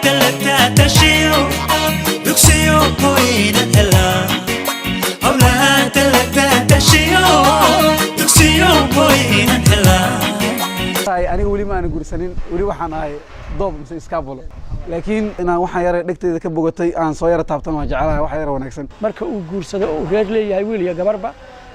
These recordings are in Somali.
تلتا تشيو دكسيو كوين هلا هبلها تلتا تشيو دكسيو كوين هلا aniga wali ma aan guursanin wali waxaan ahay doob mise iskaabolo laakiin inaan waxaan yar dhigtayda ka bogatay aan soo yar taabtan waa jecelahay wax yar wanaagsan marka uu guursado oo reer leeyahay wiil iyo gabarba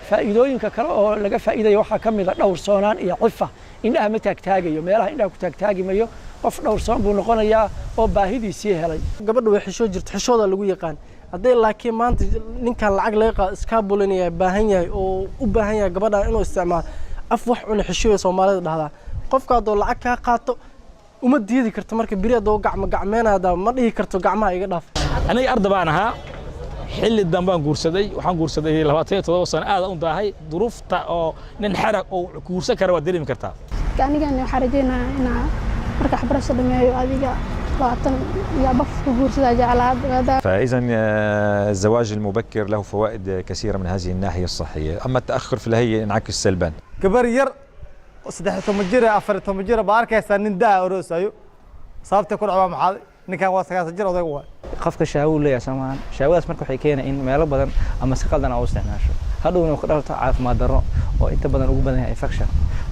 faa'iidooyinka kale oo laga faa'iidayo waxa kamid ah dhowr soonaan iyo cifa indhaha ma taagtaagayo meelaha indhaha ku taagtaagimayo qof dhowr soon buu noqonayaa oo baahidiisii helay gabadhu way xishoo jirto xishooda lagu yaqaan haddii laakiin maanta ninkan lacag laga qaado iskaabolinaya baahan yahay oo u baahan yahay gabadha inuu isticmaalo af wax una xishooyo Soomaalida dhahdaa qofka hadoo lacag ka qaato uma diidi karto marka biri hadoo gacmeenaada ma dhihi karto gacmaha iga dhaaf aniga arday baan ahaa xilli dambaan guursaday waxaan guursaday 27 sano aad u daahay duruufta oo nin xarag oo guursan kara waa dareemi kartaa aniga waxaan rajaynayaa inaan marka waxbarasho dhameeyo adiga فإذا الزواج المبكر له فوائد كثيرة من هذه الناحية الصحية، أما التأخر في الهي ينعكس سلبا. gabar yar 13 14 baa arkaysa nin daa orosaayo sababta ku dhacay maxay ninkan waa 9 jir oday waa qofka shaawo leeyahay samaan shaawadaas marka waxay keenayaan in meelo badan ama si qaldan oo isticmaasho hadhowna ku dhalto caafimaad darro oo inta badan ugu badan yahay infection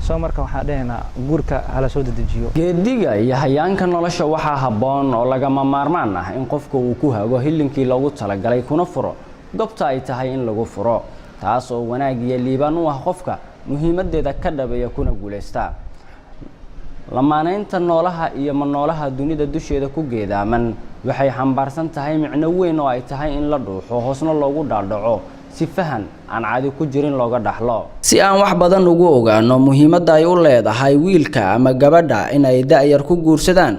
soo marka waxaa dheena guurka hala soo dedejiyo geediga iyo hayaanka nolosha waxaa habboon oo lagama maarmaan ah in qofka uu ku hago hilinkii loogu talagalay kuna furo goobta ay tahay in lagu furo taas oo wanaag iyo liibaan u ah qofka muhiimadeeda ka dhabeeya kuna guuleysta lamaanaynta noolaha iyo noolaha dunida dusheeda ku geedaaman waxay xambaarsan tahay micno weyn oo ay tahay in la dhuuxo hoosna loogu dhaadhaco si fahan aan caadi ku jirin looga dhaxlo si aan wax badan ugu ogaano muhiimadda ay u leedahay wiilka ama gabadha in ay da'yar ku guursadaan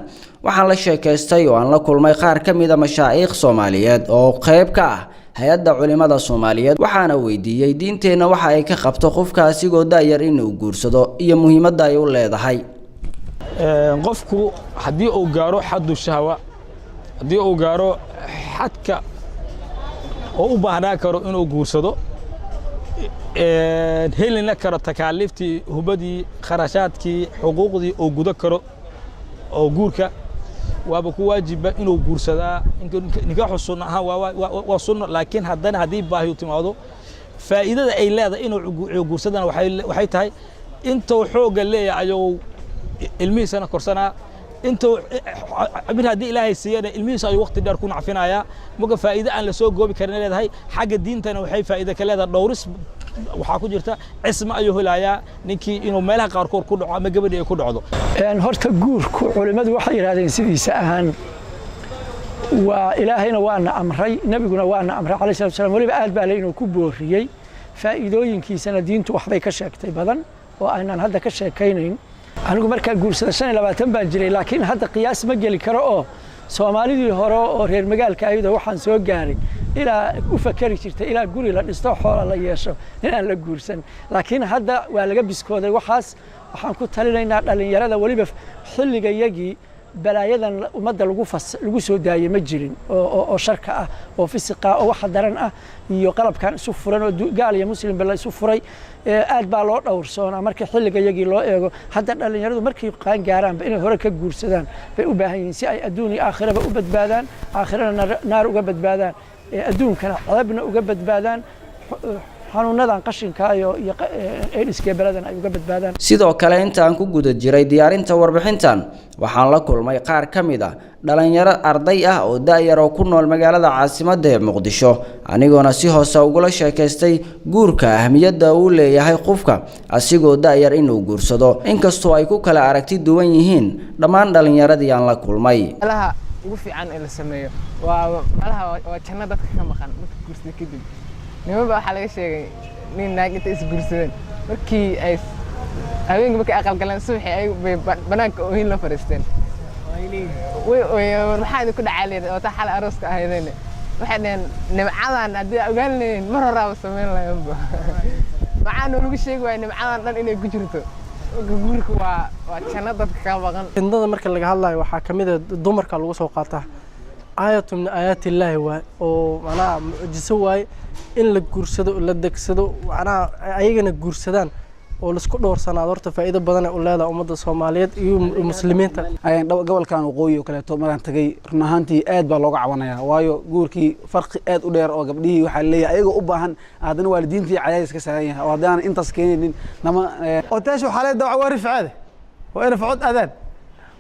waxaan la sheekaystay oo aan la kulmay qaar ka mid ah mashaayikh Soomaaliyeed oo qayb ka ah hay'adda culimada Soomaaliyeed waxaana weydiiyay diinteena waxa ay ka qabto qofka asigoo da'yar inuu guursado iyo muhiimadda ay u leedahay qofku hadii uu gaaro xaddu shahwa hadii uu gaaro xadka oo u baahnaa karo inuu guursado helina karo takaaliftii hubadii kharashaadkii xuquuqdii oo gudo karo oo guurka waaba ku waajiba inuu guursadaa nikaaxu sunna aha waa sunna laakiin haddana hadii baahi timaado faa'iidada ay leedahay inuu guursadana waxay tahay intuu xooga leeyahay ilmihiisana korsanaa intuu abin hadii ilaahay siiyay ilmihiisa ay waqti dheer ku nacfinaya muga faa'iido aan la soo goobi karin leedahay xagga diintana waxay faa'iido ka leedahay dhowris waxa ku jirta cisma ayuu helayaa ninkii inuu meelaha qaar ku dhaco ama gabadhii ay ku dhacdo horta guurku culimadu waxay yiraahdeen sidiisa ahaan waa ilaahayna waana amray nabiguna waana amray kaleey salaam waliba aad baa inuu ku booriyay faa'iidooyinkiisana diintu waxbay ka sheegtay badan oo aanan hadda ka sheekaynayn anigu marka guursada 25 baan jiray laakiin hadda qiyaas ma gali karo oo Soomaalidii hore oo reer magaalka ayada waxaan soo gaaray ilaa u fakari jirtay ilaa guri la dhisto xoolo la yeesho inaan la guursan laakiin hadda waa laga biskooday waxaan ku talinaynaa dhalinyarada waliba xilligayagii balaayadan umada lagu soo daayay ma jirin oo sharka ah oo fisiqa oo wax daran ah iyo qalabkan isu furan oo gaal iyo muslim bal isu furay aad baa loo dhowrsoonaa markii xilligayagii loo eego hadda dhalinyaradu markii qaan gaaraan inay hore ka guursadaan bay u baahan yihiin si ay adduun iyo aakhiraba u badbaadaan aakhirana naar uga badbaadaan adduunkana cadabna uga badbaadaan xanuunadan qashinka iyo eediska baladan ay uga badbaadaan sidoo kale inta aan ku guda jiray diyaarinta warbixintan waxaan la kulmay qaar ka mid ah dhalinyaro arday ah oo da'yar oo ku nool magaalada caasimadda ee Muqdisho anigoona si hoose uga sheekaystay guurka ahmiyadda uu leeyahay qofka asigoo da'yar inuu guursado inkastoo ay ku kala aragti duwan yihiin dhammaan dhalinyaradii aan la kulmay malaha ugu fiican ee la sameeyo malaha waa janno dadka ka maqan marka guursada kadib nimanba waxa laga sheegay nin naag inta is guursadeen markii ay haweenka markay aqal galaan subaxii ay banaanka oo la fariisteen waxaa idinku dhacay oo ta xal arooska ahaydeen waxay dhaheen nimcadan hadii ogaanayeen mar horaaba sameyn lahaynba maxaan lagu sheegay nimcadan dhan inay ku jirto guurku waa janno dadka ka baqan indada marka laga hadlayo waxaa kamid ah dumarka lagu soo qaataa aayatu min aayati Ilaahi waa oo macnaha mucjiso waay in la guursado la degsado macnaha ayagana guursadaan oo la isku dhowrsanaado horta faa'iido badan ay u leedahay ummadda Soomaaliyeed iyo muslimiinta ayaan gobolkan waqooyi oo kale maraan tagay run ahaantii aad baa looga cabanayaa waayo guurkii farqi aad u dheer oo gabdhihii waxa leeyahay ayaga u baahan aadana waalidiintii cadaadis ka saaran yahay oo hadaan intaas keenin nama oo taasho xaalada waari faade oo ina facod aadaan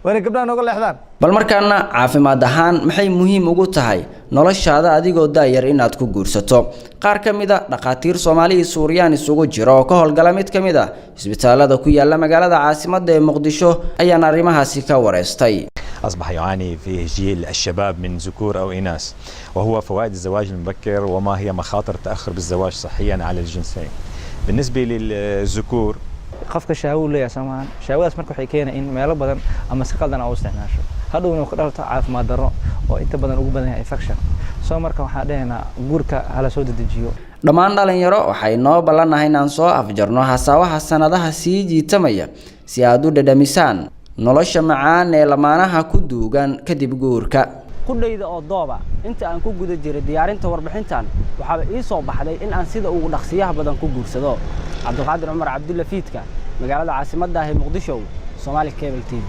wala gabdhaha nooga leexdaan bal markaana caafimaad ahaan maxay muhiim ugu tahay noloshaada adigoo daayar inaad ku guursato qaar kamid ah dhaqaatiir Soomaali iyo Suuriyaan isugu jira oo ka howlgala mid kamid ah isbitaalada ku yaala magaalada caasimadda ee Muqdisho ayaan arrimahaasi ka wareystay. أصبح يعاني فيه جيل الشباب من ذكور أو إناث وهو فوائد الزواج المبكر وما هي مخاطر التأخر بالزواج صحيا على الجنسين. بالنسبة للذكور qofka shaawo leeyahay Soomaan shaawadaas marka waxay keenay in meelo badan ama si qaldan oo isticmaasho hadhow inuu ka dhalto caafimaad darro oo inta badan ugu badan yahay infection soo marka waxaan dhahaynaa guurka hala soo dedejiyo dhammaan dhalinyaro waxay noo ballanahay inaan soo afjarno hasaawaha sanadaha sii jiitamaya si aad u dhadhamisaan nolosha macaan ee lamaanaha ku duugan kadib guurka kudhayda oo dooba inta aan ku guda jiray diyaarinta warbixintan waxa ii soo baxday in aan sida ugu dhaqsiyaha badan ku guursado Cabdulqaadir Cumar Cabdulla Fiidka magaalada caasimadda ah ee Muqdisho Somali Cable TV